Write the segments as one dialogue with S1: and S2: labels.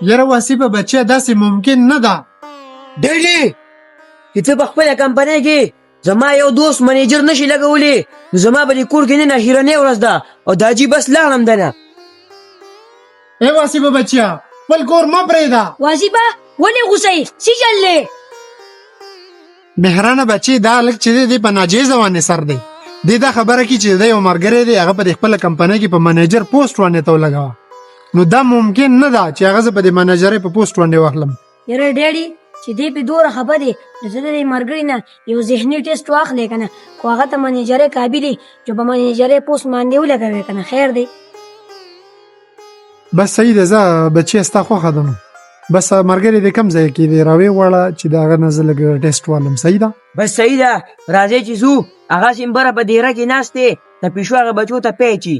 S1: یاره وصیفه بچیا داسې ممکن نه ده.
S2: ډیډي چې ته په خپله کمپنۍ کې زما یو دوست منیجر نشي لګولی نو زما به دې کور کې نن اخرنۍ ورځ ده او دا جي بس لاړم دنه.
S1: ای وصیفه بچیا خپل کور مه پرېږده.
S3: واصفه ولې غوسه یې څه چل دی؟
S1: مهرانه بچی دا هلک چې دی دی په ناجیزه باندې سر دی. دی دا خبره کې چې دی یو ملګری دی هغه په دې خپله کمپنۍ کې په منیجر پوسټ باندې ته ولګوه نو دا ممکن نه ده چې هغه زه په دې منیجرۍ په پوسټ باندې واخلم.
S3: یاره ډیډي چې دی پې دومره خفه دی نو زه د دې ملګري نه یو ذهني ټیسټ واخلی که نه خو هغه ته منیجرۍ قابل دی چې په منیجرۍ پوسټ باندې ولګوې که نه خیر دی.
S1: بس صحیح ده زه بچی ستا خوښه ده نو بس ملګری دې کم ځای کې دی راویې غواړه چې د هغه نه زه لږ ټیسټ والم. صحیح ده
S2: بس صحیح ده راځئ چې ځو هغه سیمبره په دیره کې ناست دی د پیشو هغه بچو ته پیچي.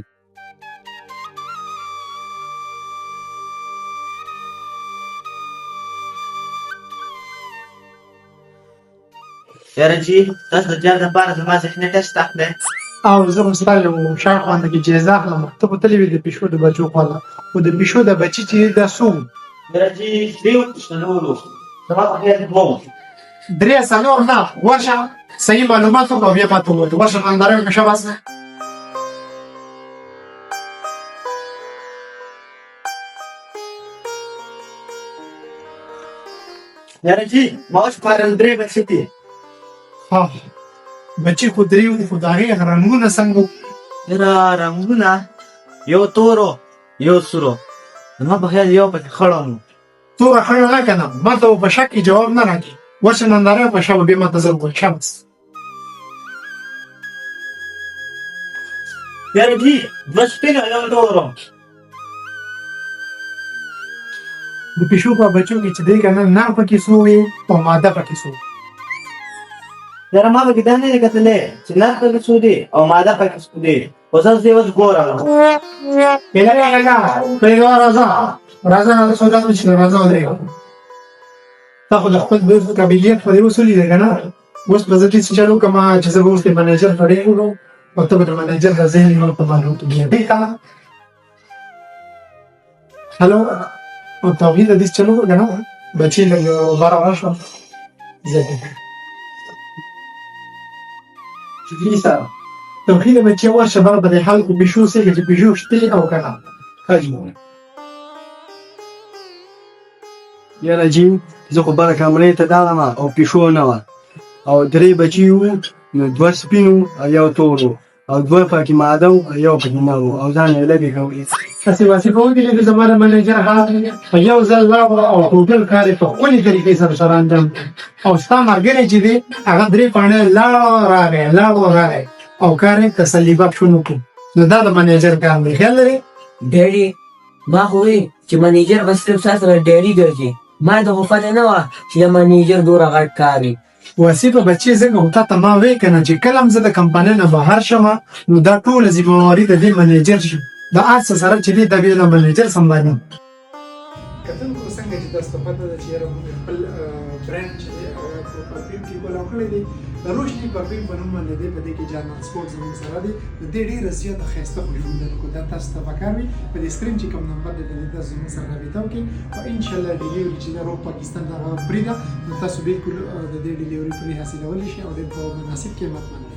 S4: یاره چې تاسو د جال دپاره زما ذهني ټسټ اخلئ
S1: او زه خو ستا یو شاوخوا نه کې جایزه اخلم. ته خو تللی وې د پیشو د بچو خواله خو د پیشو د بچي چې دا څو
S4: یاره چې درېو تشنولو زما په خیال دوو
S1: 3 4 نه ورشه صحیح معلومات وکړه بیا ماته ووایه. ورشه ننداره وکړه شاباس.
S4: یاره چې ما اوس پارل 3 بچې دي.
S1: ها بچي خو درې وو خو د هغې رنګونه څنګه وو؟
S4: یاره رنګونه یو تورو یو سرو زما په خیال یو پکې خړم و.
S1: توره خړه نه که نه ما ته په شک کې جواب نه راکړي. ورشه ننداره وکړه شابه بیا ماته زه ووایه شاباس.
S4: یاره چې 2 سپینو یو تورو
S1: د پیشو په بچو کې چې دی که نه نر پکې څو وي او ماده پکې څو.
S4: یاره ما پکې دا نه دی کتلی چې نر پکې څو دی او ماده پکې څو دی اوس اوس یې اوس ګورم.
S1: کله کله پرېږده راځه راځه سودا مې شته راځه ودرېږه. تا خو د خپل دوست قابلیت په دې وسولي دی که نه اوس به زه داسې چل وکړم چې زه به اوس د منیجر سره وکړم او ته به د منیجر د ذهن نور په معلوم کړې که نه. هلو او توحید د دې چل وکړه که نه بچي لږ غوره راشه توحید بچي ورشه بله په دې حال کې پیشو سېږي چې پیشو شتې او که نه.
S5: یاره جي زه خو بله کمرې ته دغلم او پیشو نه وه او 3 بچي وو نو 2 سپین وو او یو تور وو او 2 پکې ماده وو او یو پکې نر وو او ځان یې لږې کوي.
S1: تاسې وظیفه وکړې چې زما د منیجر هغه په یو ځل لاړه او ټوټل کار یې په ښکلې طریقې سره انجام او ستا ملګری چې دی هغه 3 پاڼې لاړ راغی او کار یې تسلي بخش ونه کړو نو دا د منیجر کار دی. خیال لرې
S2: ډیډي ما خو وی چې منیجر به صرف ستا سره ډیډي ګرځي ما ته خو پته نه وه چې د منیجر دومره غټ کار وي.
S1: وصیفه بچې ځکه خو تا ته ما وی که نه چې کله هم زه د کمپنۍ نه بهر شمه نو دا ټوله ذمهواري د دې منیجر شي د هر څه سره چې دی دا بیا د منیجر سمبالي. کتونکو څنګه چې تاسو ته پته ده چې یاره موږ خپل برانډ چې دی هغه په پرفیوم کې ګولاو کړی دی د روشني پرفیوم په نوم باندې دی په دې کې جانان سپورټ زموږ سره دی د دې ډېره زیاته ښایسته خوشبویي لري. دا تاسو ته پکار وي په دې سکرین چې کوم نمبر دی د دې تاسو زموږ سره رابطه وکړئ او انشاءالله ډیلیوري چې ده روغ پاکستان ته هغه فری ده نو تاسو بالکل د دې ډیلیوري فری حاصلولی شئ او ډېر په مناسب قیمت باندې